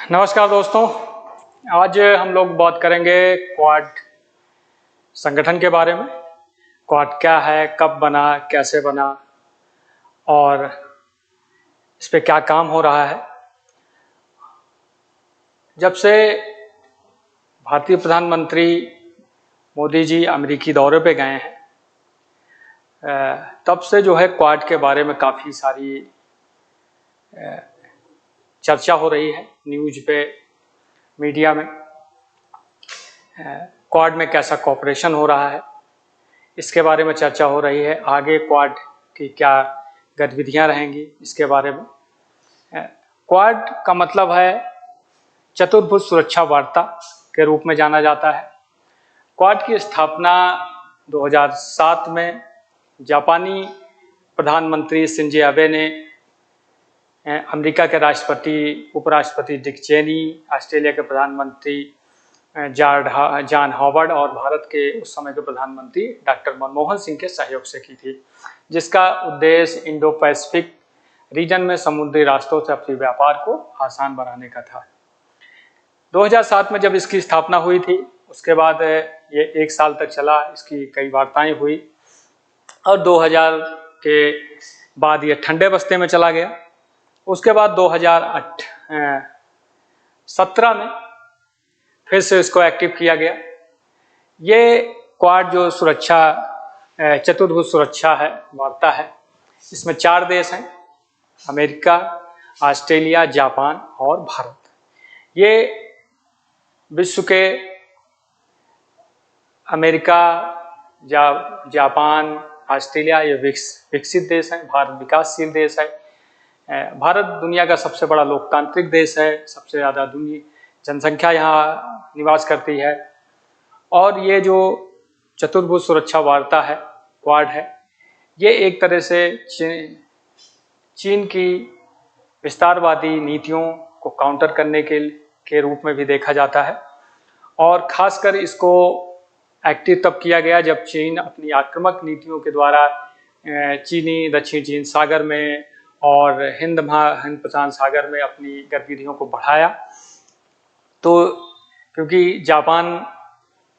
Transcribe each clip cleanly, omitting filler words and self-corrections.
नमस्कार दोस्तों, आज हम लोग बात करेंगे क्वाड संगठन के बारे में। क्वाड क्या है, कब बना, कैसे बना और इस पे क्या काम हो रहा है। जब से भारतीय प्रधानमंत्री मोदी जी अमेरिकी दौरे पे गए हैं, तब से जो है क्वाड के बारे में काफ़ी सारी चर्चा हो रही है न्यूज पे, मीडिया में। क्वाड में कैसा कोऑपरेशन हो रहा है, इसके बारे में चर्चा हो रही है। आगे क्वाड की क्या गतिविधियां रहेंगी, इसके बारे में। क्वाड का मतलब है चतुर्भुज सुरक्षा वार्ता के रूप में जाना जाता है। क्वाड की स्थापना 2007 में जापानी प्रधानमंत्री शिंजो आबे ने, अमेरिका के राष्ट्रपति उपराष्ट्रपति डिक चेनी, ऑस्ट्रेलिया के प्रधानमंत्री जॉन हॉवर्ड और भारत के उस समय के प्रधानमंत्री डॉक्टर मनमोहन सिंह के सहयोग से की थी, जिसका उद्देश्य इंडो पैसिफिक रीजन में समुद्री रास्तों से अपने व्यापार को आसान बनाने का था। 2007 में जब इसकी स्थापना हुई थी, उसके बाद ये 1 साल तक चला, इसकी कई वार्ताएं हुई और 2000 के बाद ये ठंडे बस्ते में चला गया। उसके बाद 2017 में फिर से इसको एक्टिव किया गया। ये क्वाड जो सुरक्षा चतुर्भुज सुरक्षा है वार्ता है, इसमें 4 देश हैं, अमेरिका, ऑस्ट्रेलिया, जापान और भारत। ये विश्व के अमेरिका, जापान, ऑस्ट्रेलिया ये विकसित देश हैं, भारत विकासशील देश है। भारत दुनिया का सबसे बड़ा लोकतांत्रिक देश है, सबसे ज़्यादा जनसंख्या यहाँ निवास करती है। और ये जो चतुर्भुज सुरक्षा वार्ता है, क्वाड है, ये एक तरह से चीन की विस्तारवादी नीतियों को काउंटर करने के रूप में भी देखा जाता है। और ख़ासकर इसको एक्टिव तब किया गया जब चीन अपनी आक्रामक नीतियों के द्वारा चीनी दक्षिण चीन सागर में और हिंद प्रशांत सागर में अपनी गतिविधियों को बढ़ाया। तो क्योंकि जापान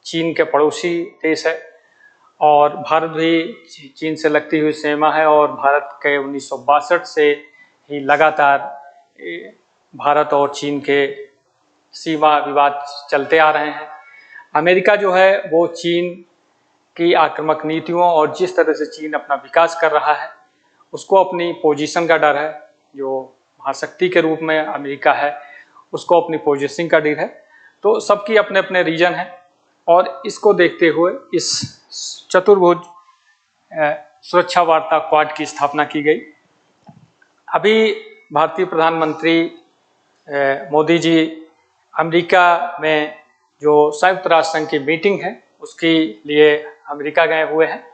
चीन के पड़ोसी देश है और भारत भी चीन से लगती हुई सीमा है, और भारत के 1962 से ही लगातार भारत और चीन के सीमा विवाद चलते आ रहे हैं। अमेरिका जो है वो चीन की आक्रामक नीतियों और जिस तरह से चीन अपना विकास कर रहा है, उसको अपनी पोजीशन का डर है। जो महाशक्ति के रूप में अमेरिका है, उसको अपनी पोजीशन का डर है। तो सबकी अपने अपने रीजन है, और इसको देखते हुए इस चतुर्भुज सुरक्षा वार्ता क्वाड की स्थापना की गई। अभी भारतीय प्रधानमंत्री मोदी जी अमेरिका में जो संयुक्त राष्ट्र संघ की मीटिंग है, उसके लिए अमेरिका गए हुए हैं,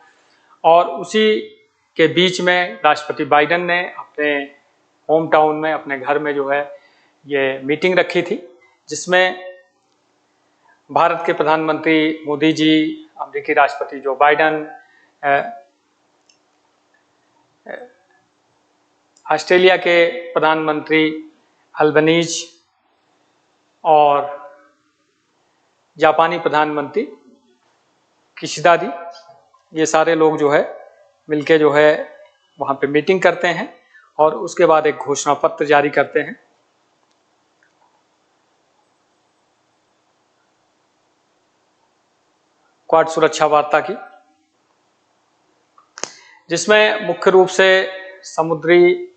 और उसी के बीच में राष्ट्रपति बाइडेन ने अपने होम टाउन में, अपने घर में जो है ये मीटिंग रखी थी, जिसमें भारत के प्रधानमंत्री मोदी जी, अमेरिकी राष्ट्रपति जो बाइडेन, ऑस्ट्रेलिया के प्रधानमंत्री अल्बनीज और जापानी प्रधानमंत्री किशिदा दी, ये सारे लोग जो है मिलके जो है वहाँ पे मीटिंग करते हैं और उसके बाद एक घोषणा पत्र जारी करते हैं। क्वाड सुरक्षा वार्ता की, जिसमें मुख्य रूप से समुद्री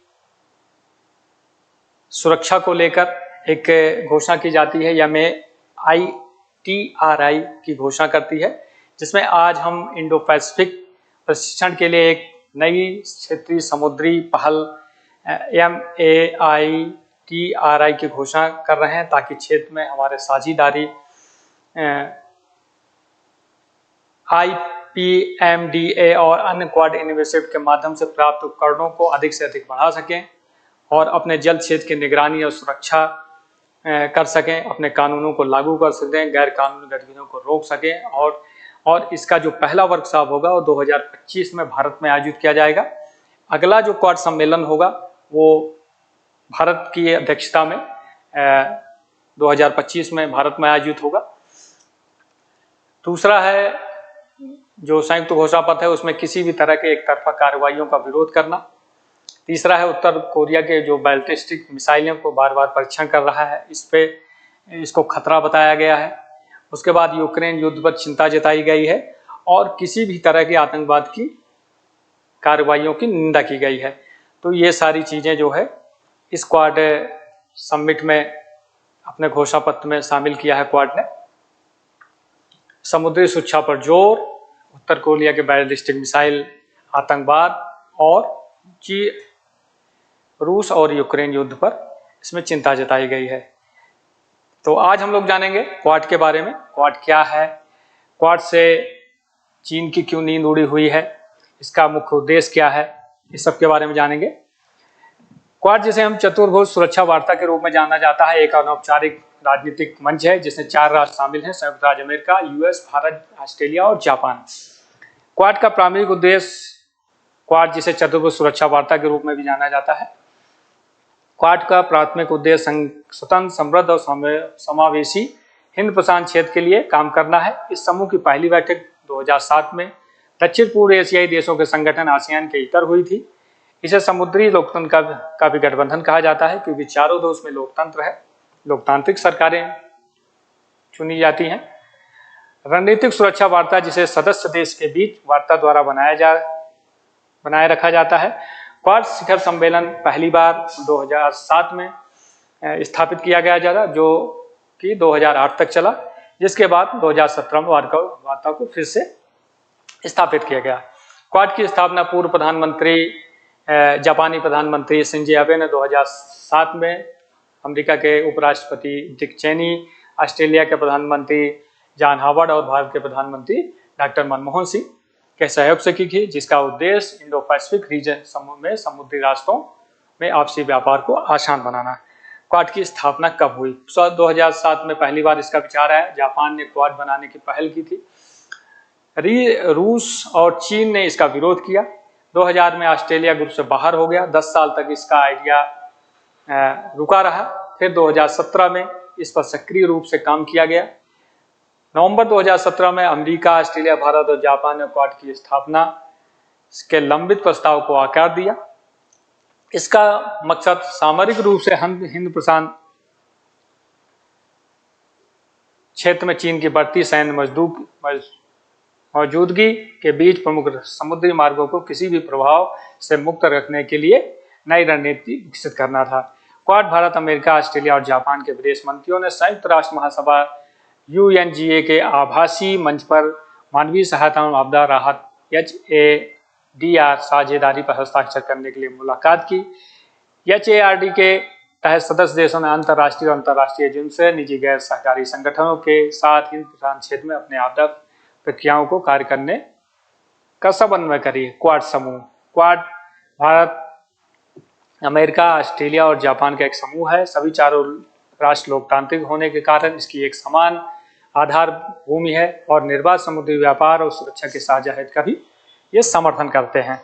सुरक्षा को लेकर एक घोषणा की जाती है, या में ITRI की घोषणा करती है, जिसमें आज हम इंडो पैसिफिक प्रशिक्षण के लिए एक नई क्षेत्रीय समुद्री पहल MAITRI की घोषणा कर रहे हैं, ताकि क्षेत्र में हमारे साझेदारी IPMDA और अन्य क्वाड इनिशिएटिव के माध्यम से प्राप्त उपकरणों को अधिक से अधिक बढ़ा सकें और अपने जल क्षेत्र की निगरानी और सुरक्षा कर सकें, अपने कानूनों को लागू कर सकें, गैर कानूनी गतिविधियों को रोक सकें। और इसका जो पहला वर्कशॉप होगा वो 2025 में भारत में आयोजित किया जाएगा। अगला जो क्वाड सम्मेलन होगा वो भारत की अध्यक्षता में 2025 में भारत में आयोजित होगा। दूसरा है जो संयुक्त घोषणा पत्र है उसमें किसी भी तरह के एक तरफा कार्रवाइयों का विरोध करना। तीसरा है उत्तर कोरिया के जो बैलिस्टिक मिसाइलों को बार बार परीक्षण कर रहा है, इसको खतरा बताया गया है। उसके बाद यूक्रेन युद्ध पर चिंता जताई गई है और किसी भी तरह के आतंकवाद की कार्रवाइयों की निंदा की गई है। तो ये सारी चीजें जो है इस क्वाड समिट में अपने घोषणा पत्र में शामिल किया है क्वाड ने। समुद्री सुरक्षा पर जोर, उत्तर कोरिया के बैलिस्टिक मिसाइल, आतंकवाद और रूस और यूक्रेन युद्ध पर इसमें चिंता जताई गई है। तो आज हम लोग जानेंगे क्वाड के बारे में। क्वाड क्या है, क्वाड से चीन की क्यों नींद उड़ी हुई है, इसका मुख्य उद्देश्य क्या है, इस सब के बारे में जानेंगे। क्वाड जिसे हम चतुर्भुज सुरक्षा वार्ता के रूप में जाना जाता है, एक अनौपचारिक राजनीतिक मंच है जिसमें 4 राष्ट्र शामिल हैं, संयुक्त राज्य अमेरिका, यूएस, भारत, ऑस्ट्रेलिया और जापान। क्वाड का प्राथमिक उद्देश्य, क्वाड जिसे चतुर्भुज सुरक्षा वार्ता के रूप में भी जाना जाता है, क्वाड का प्राथमिक उद्देश्य स्वतंत्र, समृद्ध और समावेशी हिंद प्रशांत क्षेत्र के लिए काम करना है। इस समूह की पहली बैठक 2007 में दक्षिण पूर्व एशियाई देशों के संगठन आसियान के भीतर हुई थी। इसे समुद्री लोकतंत्र का भी गठबंधन कहा जाता है क्योंकि चारों देश में लोकतंत्र है, लोकतांत्रिक सरकारें चुनी जाती हैं। रणनीतिक सुरक्षा वार्ता जिसे सदस्य देश के बीच वार्ता द्वारा बनाए रखा जाता है। क्वाड शिखर सम्मेलन पहली बार 2007 में स्थापित किया गया था, जो कि 2008 तक चला, जिसके बाद 2017 में वार्ता को फिर से स्थापित किया गया। क्वाड की स्थापना पूर्व प्रधानमंत्री जापानी प्रधानमंत्री शिंजो आबे ने 2007 में, अमेरिका के उपराष्ट्रपति डिक चेनी, ऑस्ट्रेलिया के प्रधानमंत्री जॉन हॉवर्ड और भारत के प्रधानमंत्री डॉक्टर मनमोहन सिंह के सहयोग से की थी, जिसका उद्देश्य इंडो पैसिफिक रीजन समूह में समुद्री राष्ट्रों में आपसी व्यापार को आसान बनाना। क्वाड की स्थापना कब हुई? 2007 में पहली बार इसका विचार आया। जापान ने क्वाड बनाने की पहल की थी। रूस और चीन ने इसका विरोध किया। 2000 में ऑस्ट्रेलिया ग्रुप से बाहर हो गया। 10 साल तक इसका आइडिया रुका रहा। फिर 2017 में इस पर सक्रिय रूप से काम किया गया। नवंबर 2017 में अमेरिका, ऑस्ट्रेलिया, भारत और जापान ने क्वाड की स्थापना के लंबित प्रस्ताव को आकार दिया। इसका मकसद सामरिक रूप से हिंद प्रशांत क्षेत्र में चीन की बढ़ती सैन्य मौजूदगी के बीच प्रमुख समुद्री मार्गों को किसी भी प्रभाव से मुक्त रखने के लिए नई रणनीति विकसित करना था। क्वाड भारत, अमेरिका, ऑस्ट्रेलिया और जापान के विदेश मंत्रियों ने संयुक्त राष्ट्र महासभा UNGA के आभासी मंच पर मानवीय सहायता और आपदा राहत HADR साझेदारी पर हस्ताक्षर करने के लिए मुलाकात की। HARD के तहत सदस्य देशों ने अंतर्राष्ट्रीय और अंतर्राष्ट्रीय एजेंसियों, निजी गैर सहकारी संगठनों के साथ हिंद प्रशांत क्षेत्र में अपने आपदा प्रक्रियाओं को कार्य करने का समन्वय करी। क्वाड समूह, क्वाड भारत, अमेरिका, ऑस्ट्रेलिया और जापान का एक समूह है। सभी चारों राष्ट्र लोकतांत्रिक होने के कारण इसकी एक समान आधार भूमि है और निर्बाध समुद्री व्यापार और सुरक्षा के साझा हित का भी ये समर्थन करते हैं।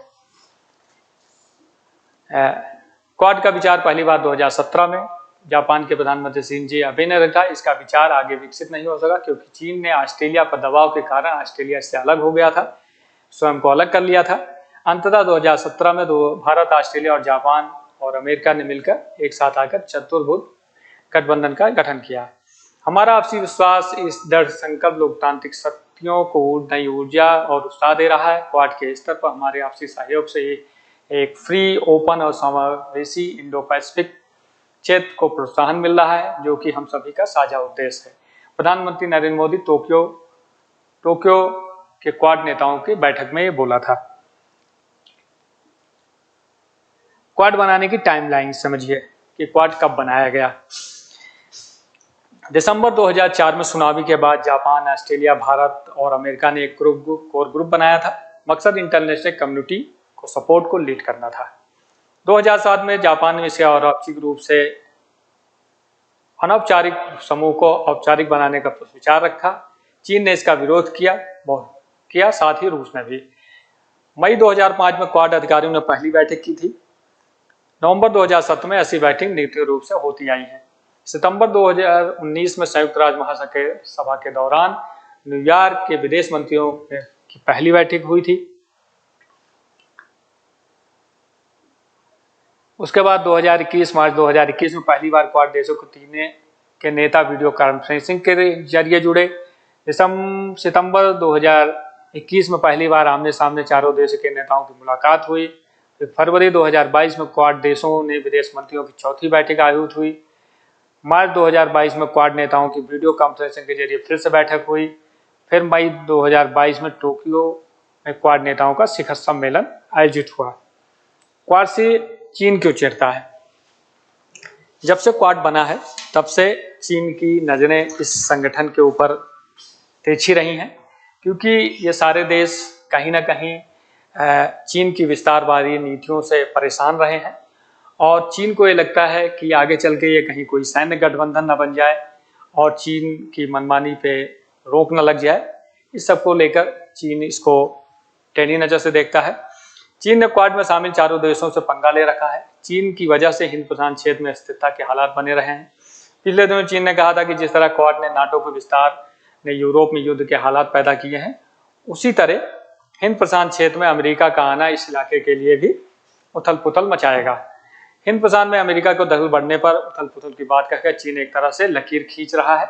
क्वाड का विचार पहली बार 2017 में जापान के प्रधानमंत्री शिंजो आबे ने रखा। इसका विचार आगे विकसित नहीं हो सका क्योंकि चीन ने ऑस्ट्रेलिया पर दबाव के कारण ऑस्ट्रेलिया से अलग हो गया था, स्वयं को अलग कर लिया था। अंततः 2017 में भारत, ऑस्ट्रेलिया और जापान और अमेरिका ने मिलकर एक साथ आकर चतुर्भुज गठबंधन का गठन किया। हमारा आपसी विश्वास इस दृढ़ संकल्प लोकतांत्रिक शक्तियों को नई ऊर्जा और उत्साह दे रहा है। क्वाड के स्तर पर हमारे आपसी सहयोग से एक फ्री, ओपन और समावेशी इंडो पैसिफिक क्षेत्र को प्रोत्साहन मिल रहा है, जो कि हम सभी का साझा उद्देश्य है। प्रधानमंत्री नरेंद्र मोदी टोक्यो के क्वाड नेताओं की बैठक में ये बोला था। क्वाड बनाने की टाइमलाइन समझिए कि क्वाड कब बनाया गया। दिसंबर 2004 में सुनामी के बाद जापान, ऑस्ट्रेलिया, भारत और अमेरिका ने एक कोर ग्रुप बनाया था। मकसद इंटरनेशनल कम्युनिटी को सपोर्ट को लीड करना था। 2007 में जापान ने इसे औपचारिक रूप से अनौपचारिक समूह को औपचारिक बनाने का विचार रखा। चीन ने इसका विरोध किया, साथ ही रूस ने भी। मई 2005 में क्वाड अधिकारियों ने पहली बैठक की थी। नवंबर 2007 में ऐसी बैठक नियमित रूप से होती आई है। सितंबर 2019 में संयुक्त राष्ट्र महासभा के दौरान न्यूयॉर्क के विदेश मंत्रियों की पहली बैठक हुई थी। उसके बाद मार्च 2021 में पहली बार क्वाड देशों के नेता वीडियो कॉन्फ्रेंसिंग के जरिए जुड़े। सितंबर 2021 में पहली बार आमने सामने चारों देशों के नेताओं की मुलाकात हुई। फिर फरवरी 2022 में क्वाड देशों ने विदेश मंत्रियों की चौथी बैठक आयोजित हुई। मार्च 2022 में क्वाड नेताओं की वीडियो कॉन्फ्रेंसिंग के जरिए फिर से बैठक हुई। फिर मई 2022 में टोक्यो में क्वाड नेताओं का शिखर सम्मेलन आयोजित हुआ। क्वाड से चीन क्यों चिढ़ता है? जब से क्वाड बना है तब से चीन की नजरें इस संगठन के ऊपर तिरछी रही हैं, क्योंकि ये सारे देश कहीं ना कहीं चीन की विस्तारवादी नीतियों से परेशान रहे हैं और चीन को ये लगता है कि आगे चल के ये कहीं कोई सैन्य गठबंधन न बन जाए और चीन की मनमानी पे रोक न लग जाए। इस सब को लेकर चीन इसको टेढ़ी नजर से देखता है। चीन ने क्वाड में शामिल चारों देशों से पंगा ले रखा है। चीन की वजह से हिंद प्रशांत क्षेत्र में स्थिरता के हालात बने रहे हैं। पिछले दिनों चीन ने कहा था कि जिस तरह क्वाड ने नाटो के विस्तार ने यूरोप में युद्ध के हालात पैदा किए हैं, उसी तरह हिंद प्रशांत क्षेत्र में अमेरिका का आना इस इलाके के लिए भी उथल पुथल मचाएगा। हिंद प्रशांत में अमेरिका को दखल बढ़ने पर उथल पुथल की बात कहकर चीन एक तरह से लकीर खींच रहा है।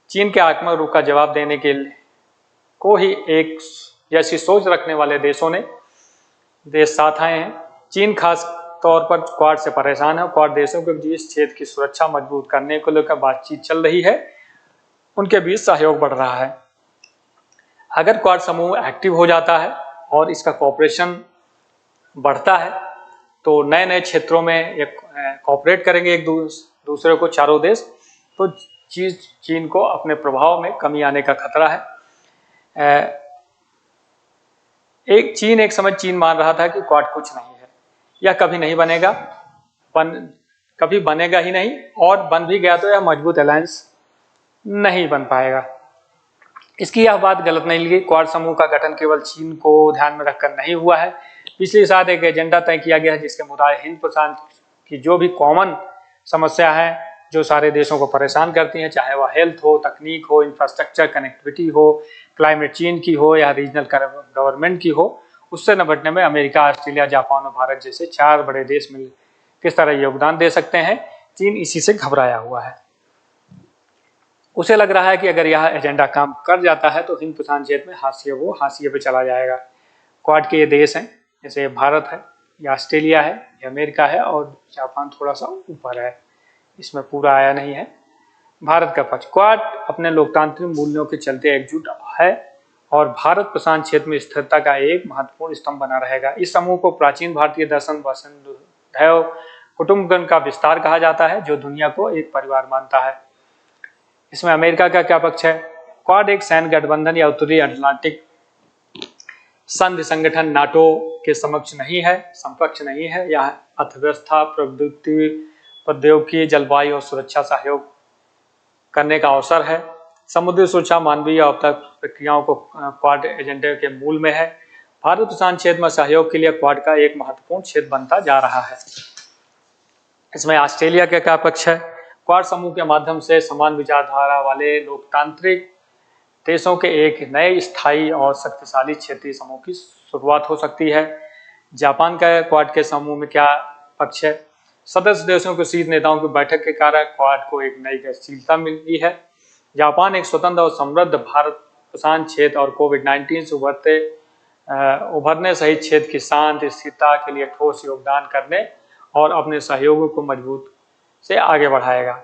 चीन के आक्रामक रुख का जवाब देने के लिए को ही एक जैसी सोच रखने वाले देश साथ आए हैं। चीन खास तौर पर क्वाड से परेशान है। क्वाड देशों के बीच क्षेत्र की सुरक्षा मजबूत करने को लेकर बातचीत चल रही है, उनके बीच सहयोग बढ़ रहा है। अगर क्वाड समूह एक्टिव हो जाता है और इसका कोऑपरेशन बढ़ता है तो नए नए क्षेत्रों में कोऑपरेट करेंगे एक दूसरे को चारों देश, तो चीन को अपने प्रभाव में कमी आने का खतरा है। एक समय चीन मान रहा था कि क्वाड कुछ नहीं है, यह कभी नहीं बनेगा, कभी बनेगा ही नहीं, और बन भी गया तो यह मजबूत अलायंस नहीं बन पाएगा। इसकी यह बात गलत नहीं लगी। क्वाड समूह का गठन केवल चीन को ध्यान में रखकर नहीं हुआ है। पिछले साल एक एजेंडा तय किया गया है जिसके मुताबिक हिंद प्रशांत की जो भी कॉमन समस्या है जो सारे देशों को परेशान करती हैं, चाहे वह हेल्थ हो, तकनीक हो, इंफ्रास्ट्रक्चर कनेक्टिविटी हो, क्लाइमेट चेंज की हो या रीजनल गवर्नमेंट की हो, उससे निपटने में अमेरिका, ऑस्ट्रेलिया, जापान और भारत जैसे 4 बड़े देश मिल किस तरह योगदान दे सकते हैं। चीन इसी से घबराया हुआ है। उसे लग रहा है कि अगर यह एजेंडा काम कर जाता है तो हिंद प्रशांत क्षेत्र में हाशिए पे चला जाएगा। क्वाड के ये देश हैं, जैसे भारत है या ऑस्ट्रेलिया है या अमेरिका है और जापान थोड़ा सा ऊपर है, इसमें पूरा आया नहीं है। भारत का पक्ष, क्वाड अपने लोकतांत्रिक मूल्यों के चलते एकजुट है और भारत प्रशांत क्षेत्र में स्थिरता का एक महत्वपूर्ण स्तंभ बना रहेगा। इस समूह को प्राचीन भारतीय दर्शन वसुधैव कुटुंबकम का विस्तार कहा जाता है, जो दुनिया को एक परिवार मानता है। इसमें अमेरिका का क्या पक्ष है? क्वाड एक सैन्य गठबंधन या उत्तरी अटलांटिक संधि संगठन नाटो के समक्ष नहीं है। यह अर्थव्यवस्था, प्रौद्योगिकी, जलवायु और सुरक्षा सहयोग करने का अवसर है। समुद्री सुरक्षा, मानवीय और प्रक्रियाओं को क्वाड एजेंडे के मूल में है। भारत प्रशांत क्षेत्र में सहयोग के लिए क्वाड का एक महत्वपूर्ण क्षेत्र बनता जा रहा है। इसमें ऑस्ट्रेलिया का क्या पक्ष है? क्वाड समूह के माध्यम से समान विचारधारा वाले लोकतांत्रिक देशों के एक नए स्थायी और शक्तिशाली क्षेत्रीय समूह की शुरुआत हो सकती है। जापान का क्वाड के समूह में क्या पक्ष है? सदस्य देशों के शीर्ष नेताओं की बैठक के कारण क्वाड को एक नई गतिशीलता मिली है। जापान एक स्वतंत्र और समृद्ध भारत प्रशांत क्षेत्र और कोविड-19 से उभरने सहित क्षेत्र की शांति स्थिरता के लिए ठोस योगदान करने और अपने सहयोगों को मजबूत से आगे बढ़ाएगा।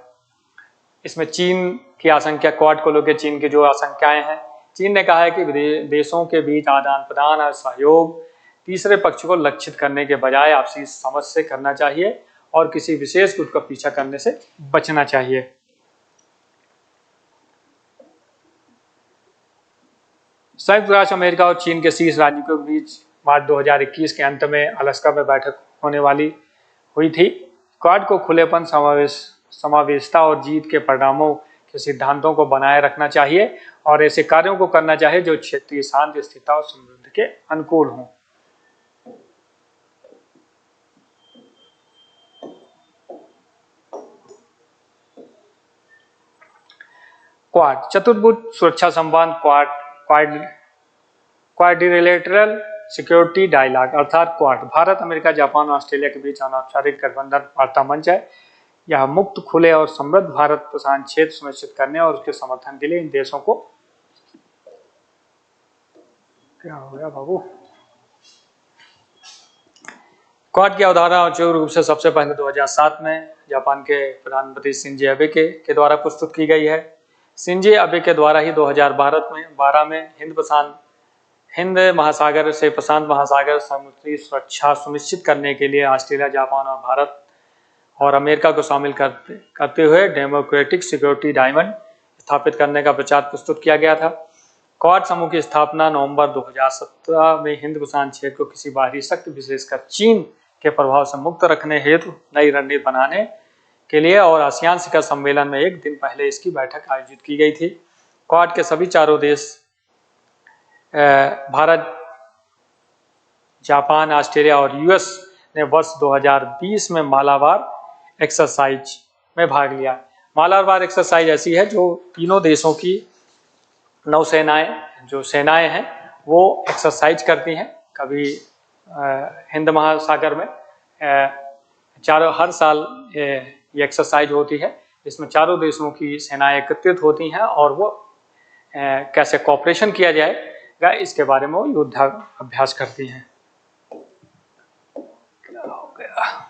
इसमें चीन की आशंका, क्वाड को लेकर चीन की जो आशंकाएं हैं, चीन ने कहा है कि देशों के बीच आदान प्रदान और सहयोग तीसरे पक्ष को लक्षित करने के बजाय आपसी समझ से करना चाहिए और किसी विशेष गुट का पीछा करने से बचना चाहिए। संयुक्त राष्ट्र अमेरिका और चीन के शीर्ष राजनीतिकों के बीच मार्च 2021 के अंत में अलास्का में बैठक होने वाली हुई थी। क्वाड को खुलेपन, समावेशिता और जीत के परिणामों के सिद्धांतों को बनाए रखना चाहिए और ऐसे कार्यों को करना चाहिए जो क्षेत्रीय शांति, स्थिरता और समृद्धि के अनुकूल हों। क्वाड चतुर्भुज सुरक्षा संबंध, क्वाड्रिलेटरल सिक्योरिटी डायलॉग अर्थात क्वाड भारत, अमेरिका, जापान और ऑस्ट्रेलिया के बीच अनौपचारिक गठबंधन वार्ता मंच है। यह मुक्त, खुले और समृद्ध भारत प्रशांत क्षेत्र सुनिश्चित करने और उसके समर्थन के लिए इन देशों को क्या हो गया बाबू क्वाड की अवधारणा औद्योगिक रूप से सबसे पहले 2007 में जापान के प्रधानमंत्री शिंजो एबे के द्वारा प्रस्तुत की गई है। शिंजो एबे के द्वारा ही 2012 में हिंद महासागर से प्रशांत महासागर समुद्री सुरक्षा सुनिश्चित करने के लिए ऑस्ट्रेलिया, जापान और भारत और अमेरिका को शामिल करते हुए डेमोक्रेटिक सिक्योरिटी डायमंड स्थापित करने का प्रचार प्रस्तुत किया गया था। क्वाड समूह की स्थापना नवंबर 2017 में हिंद प्रशांत क्षेत्र को किसी बाहरी शक्ति, विशेषकर चीन के प्रभाव से मुक्त रखने हेतु नई रणनीति बनाने के लिए और आसियान शिखर सम्मेलन में एक दिन पहले इसकी बैठक आयोजित की गई थी। क्वाड के सभी चारों देश भारत, जापान, ऑस्ट्रेलिया और यूएस ने वर्ष 2020 में मालाबार एक्सरसाइज में भाग लिया। मालाबार एक्सरसाइज ऐसी है जो तीनों देशों की नौसेनाएं, जो सेनाएं हैं, वो एक्सरसाइज करती हैं। कभी हिंद महासागर में हर साल ये एक्सरसाइज होती है, इसमें चारों देशों की सेनाएं एकत्रित होती हैं और वो कैसे कोऑपरेशन किया जाएगा इसके बारे में वो युद्धाभ्यास करती हैं। क्या हो गया?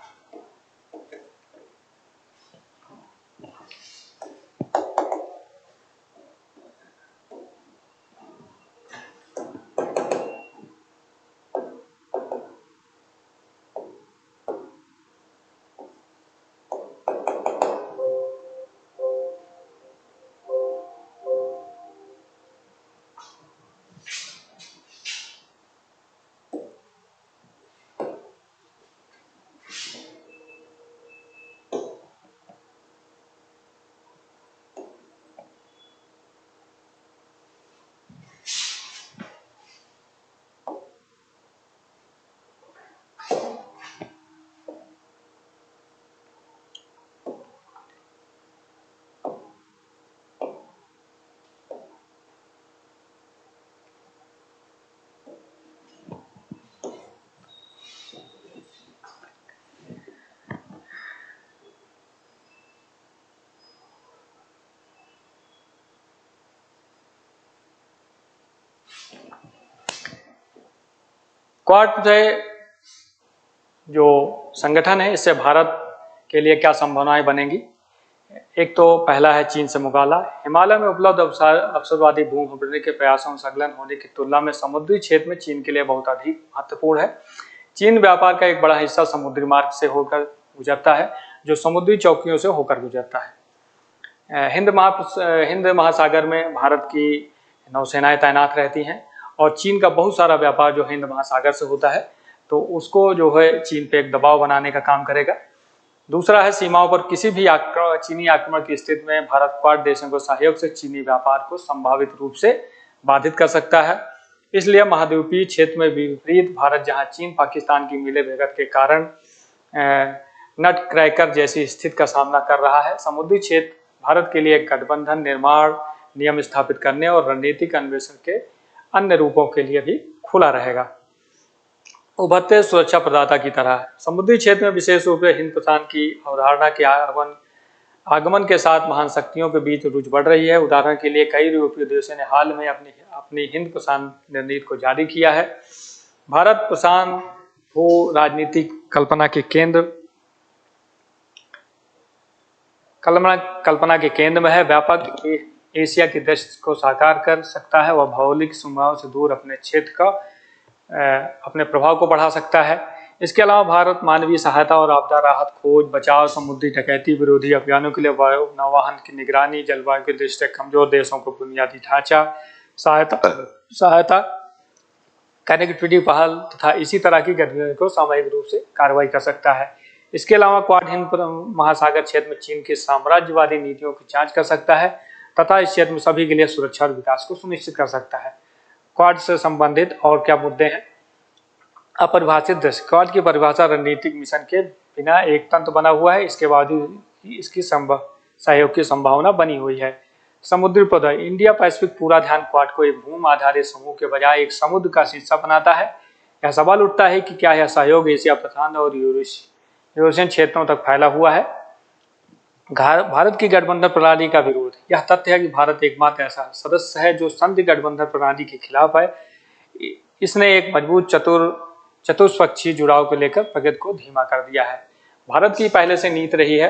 क्वाड से जो संगठन है, इससे भारत के लिए क्या संभावनाएं बनेंगी? एक तो पहला है चीन से मुकाबला। हिमालय में उपलब्ध अवसरवादी भूखंड के प्रयासों में संलग्न होने की तुलना में समुद्री क्षेत्र में चीन के लिए बहुत अधिक महत्वपूर्ण है। चीन व्यापार का एक बड़ा हिस्सा समुद्री मार्ग से होकर गुजरता है, जो समुद्री चौकियों से होकर गुजरता है। हिंद महासागर में भारत की नौसेनाएं तैनात रहती हैं और चीन का बहुत सारा व्यापार जो हिंद महासागर से होता है, तो उसको जो है चीन पे एक दबाव बनाने का काम करेगा। दूसरा है सीमाओं पर किसी भी चीनी आक्रमण की स्थिति में भारत क्वाड देशों को सहयोग से चीनी व्यापार को संभावित रूप से बाधित कर सकता है। इसलिए महाद्वीपीय क्षेत्र में विपरीत भारत, जहां चीन पाकिस्तान की मिलीभगत के कारण नट क्रैकर जैसी स्थिति का सामना कर रहा है, समुद्री क्षेत्र भारत के लिए एक गठबंधन निर्माण, नियम स्थापित करने और रणनीतिक अन्वेषण के अन्य रूपों के लिए भी खुला रहेगा। उभरते सुरक्षा प्रदाता की तरह समुद्री क्षेत्र में विशेष रूप से हिंद प्रशांत की अवधारणा के आगमन के साथ महान शक्तियों के बीच रुचि बढ़ रही है। उदाहरण के लिए कई यूरोपीय देशों ने हाल में अपनी हिंद प्रशांत रणनीति को जारी किया है। भारत प्रशांत भू राजनीतिक कल्पना के केंद्र में है। व्यापक एशिया की दृष्टि को साकार कर सकता है। वह भौगोलिक सीमाओं से दूर अपने क्षेत्र का अपने प्रभाव को बढ़ा सकता है। इसके अलावा भारत मानवीय सहायता और आपदा राहत, खोज, बचाव, समुद्री डकैती विरोधी अभियानों के लिए वायु नौवहन की निगरानी, जलवायु की दृष्टि से कमजोर देशों को बुनियादी ढांचा सहायता, कनेक्टिविटी पहल तथा इसी तरह की गतिविधियों को सामूहिक रूप से कार्रवाई कर सकता है। इसके अलावा क्वाड हिंद महासागर क्षेत्र में चीन की साम्राज्यवादी नीतियों की जांच कर सकता है तथा इस क्षेत्र में सभी के लिए सुरक्षा और विकास को सुनिश्चित कर सकता है। क्वाड से संबंधित और क्या मुद्दे हैं? अपरिभाषित दृश्य। क्वाड की परिभाषा रणनीतिक मिशन के बिना एक तंत्र बना हुआ है, इसके बावजूद इसकी सहयोग की संभावना बनी हुई है। समुद्री प्रौद्योगिकी, इंडिया पैसिफिक पूरा ध्यान क्वाड को एक भूमि आधारित समूह के बजाय एक समुद्र का हिस्सा बनाता है। यह सवाल उठता है कि क्या यह सहयोग एशिया प्रशांत और यूरेशियन क्षेत्रों तक फैला हुआ है। भारत की गठबंधन प्रणाली का विरोध, यह तथ्य है कि भारत एकमात्र ऐसा सदस्य है जो संधि गठबंधन प्रणाली के खिलाफ है। इसने एक मजबूत चतुष्पक्षीय जुड़ाव को लेकर प्रगति को धीमा कर दिया है। भारत की पहले से नीति रही है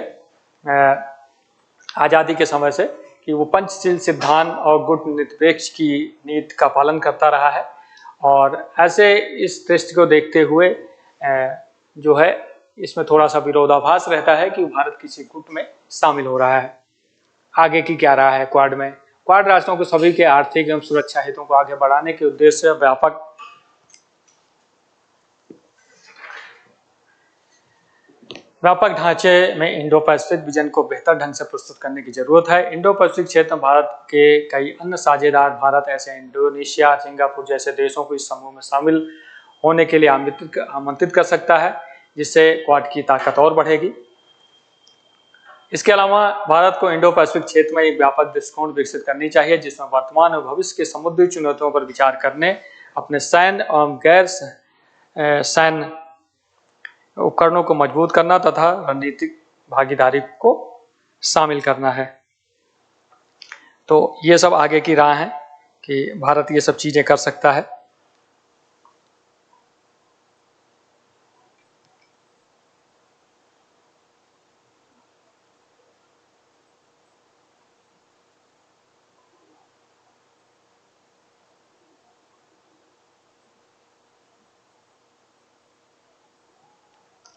आजादी के समय से कि वो पंचशील सिद्धांत और गुट निरपेक्ष की नीति का पालन करता रहा है, और ऐसे इस दृष्टि को देखते हुए जो है इसमें थोड़ा सा विरोधाभास रहता है कि भारत किसी गुट में शामिल हो रहा है। आगे की क्या रहा है क्वाड में? क्वाड राष्ट्रों को सभी के आर्थिक एवं सुरक्षा हितों को आगे बढ़ाने के उद्देश्य से व्यापक ढांचे में इंडो पैसिफिक विजन को बेहतर ढंग से प्रस्तुत करने की जरूरत है। इंडो पैसिफिक क्षेत्र में भारत के कई अन्य साझेदार भारत ऐसे इंडोनेशिया, सिंगापुर जैसे देशों को इस समूह में शामिल होने के लिए आमंत्रित कर सकता है, जिससे क्वाड की ताकत और बढ़ेगी। इसके अलावा भारत को इंडो पैसिफिक क्षेत्र में एक व्यापक दृष्टिकोण विकसित करनी चाहिए, जिसमें वर्तमान और भविष्य के समुद्री चुनौतियों पर विचार करने, अपने सैन्य एवं गैर सैन्य उपकरणों को मजबूत करना तथा रणनीतिक भागीदारी को शामिल करना है। तो ये सब आगे की राह है कि भारत ये सब चीजें कर सकता है।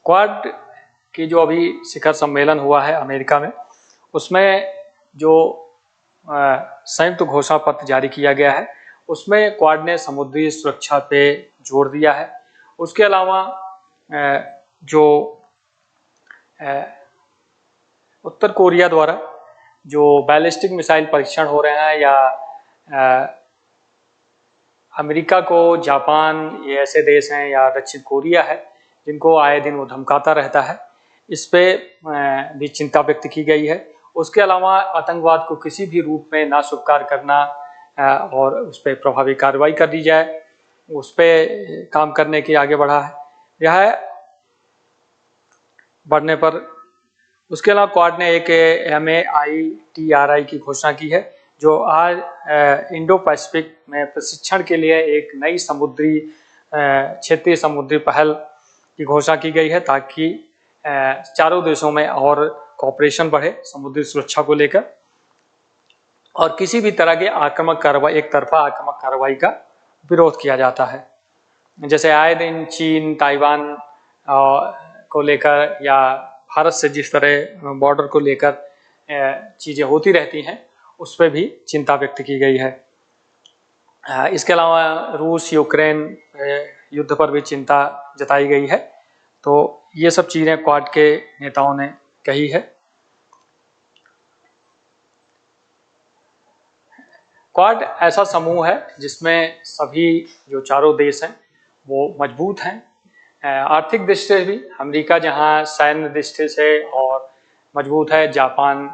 क्वाड की जो अभी शिखर सम्मेलन हुआ है अमेरिका में, उसमें जो संयुक्त घोषणा पत्र जारी किया गया है, उसमें क्वाड ने समुद्री सुरक्षा पे जोर दिया है। उसके अलावा जो उत्तर कोरिया द्वारा जो बैलिस्टिक मिसाइल परीक्षण हो रहे हैं, या अमेरिका को जापान, ये ऐसे देश हैं, या दक्षिण कोरिया है जिनको आए दिन वो धमकाता रहता है, इस पे भी चिंता व्यक्त की गई है। उसके अलावा आतंकवाद को किसी भी रूप में ना स्वीकार करना और उस पर प्रभावी कार्रवाई कर दी जाए, उस पर काम करने की आगे बढ़ा है यह बढ़ने पर। उसके अलावा क्वाड ने एक MAITRI की घोषणा की है, जो आज इंडो पैसिफिक में प्रशिक्षण के लिए एक नई क्षेत्रीय समुद्री पहल की घोषणा की गई है, ताकि चारों देशों में और कोऑपरेशन बढ़े समुद्री सुरक्षा को लेकर, और किसी भी तरह के एक तरफा आक्रामक कार्रवाई का विरोध किया जाता है। जैसे आए दिन चीन, ताइवान को लेकर, या भारत से जिस तरह बॉर्डर को लेकर चीजें होती रहती हैं, उस पर भी चिंता व्यक्त की गई है। इसके अलावा रूस यूक्रेन युद्ध पर भी चिंता जताई गई है। तो ये सब चीजें क्वाड के नेताओं ने कही है। क्वाड ऐसा समूह है जिसमें सभी जो चारों देश हैं वो मजबूत हैं, आर्थिक दृष्टि से भी। अमेरिका जहां सैन्य दृष्टि से और मजबूत है, जापान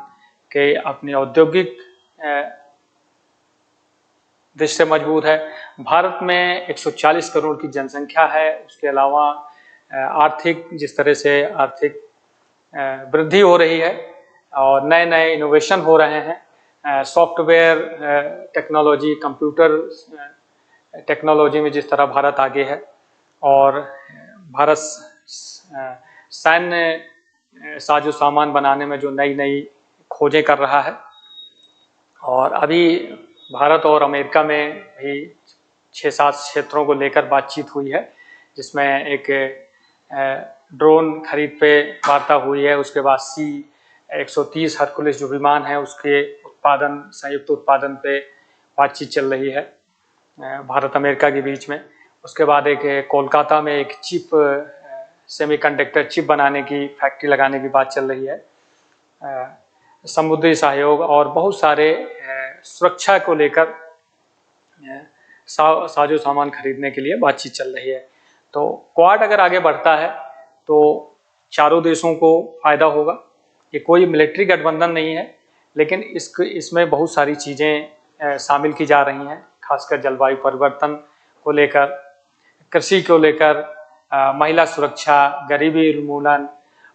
के अपने औद्योगिक दृष्टि से मजबूत है। भारत में 140 करोड़ की जनसंख्या है। उसके अलावा आर्थिक जिस तरह से आर्थिक वृद्धि हो रही है और नए नए इनोवेशन हो रहे हैं, सॉफ्टवेयर टेक्नोलॉजी, कंप्यूटर टेक्नोलॉजी में जिस तरह भारत आगे है, और भारत सैन्य साजो सामान बनाने में जो नई नई खोजें कर रहा है। और अभी भारत और अमेरिका में भी 6-7 क्षेत्रों को लेकर बातचीत हुई है, जिसमें एक ड्रोन खरीद पे वार्ता हुई है। उसके बाद C-130 हरकुलिस जो विमान है उसके संयुक्त उत्पादन पे बातचीत चल रही है भारत अमेरिका के बीच में। उसके बाद एक कोलकाता में एक सेमीकंडक्टर चिप बनाने की फैक्ट्री लगाने की बात चल रही है। समुद्री सहयोग और बहुत सारे सुरक्षा को लेकर साजो सामान खरीदने के लिए बातचीत चल रही है। तो क्वाड अगर आगे बढ़ता है तो चारों देशों को फायदा होगा। ये कोई मिलिट्री गठबंधन नहीं है, लेकिन इसमें बहुत सारी चीज़ें शामिल की जा रही हैं, खासकर जलवायु परिवर्तन को लेकर, कृषि को लेकर, महिला सुरक्षा, गरीबी उन्मूलन,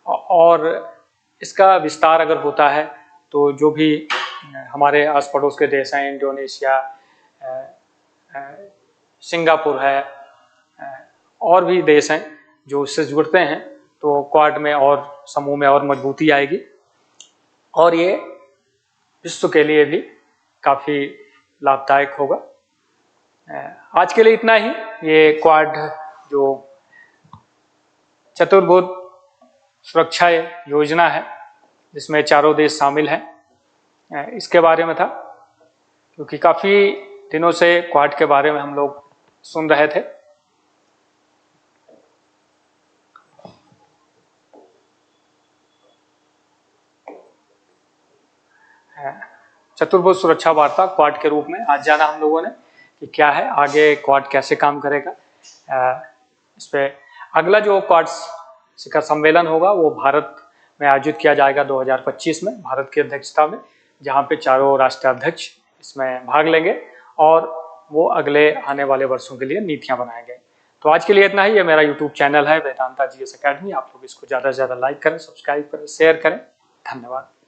और इसका विस्तार अगर होता है तो जो भी हमारे आस पड़ोस के देश हैं, इंडोनेशिया, सिंगापुर है, और भी देश हैं जो इससे जुड़ते हैं, तो क्वाड में और समूह में और मजबूती आएगी और ये विश्व के लिए भी काफ़ी लाभदायक होगा। आज के लिए इतना ही। ये क्वाड जो चतुर्भुज सुरक्षा योजना है जिसमें चारों देश शामिल हैं, इसके बारे में था, क्योंकि काफ़ी दिनों से क्वाड के बारे में हम लोग सुन रहे थे। चतुर्भुज सुरक्षा वार्ता क्वाड के रूप में आज जाना हम लोगों ने कि क्या है, आगे क्वाड कैसे काम करेगा। इस पे अगला जो क्वाड शिखर सम्मेलन होगा वो भारत में आयोजित किया जाएगा 2025 में, भारत की अध्यक्षता में, जहाँ पे चारों राष्ट्राध्यक्ष इसमें भाग लेंगे और वो अगले आने वाले वर्षों के लिए नीतियाँ बनाएंगे। तो आज के लिए इतना ही। ये मेरा यूट्यूब चैनल है वेदांता जीएस एकेडमी। आप लोग इसको ज़्यादा से ज़्यादा लाइक करें, सब्सक्राइब करें, शेयर करें। धन्यवाद।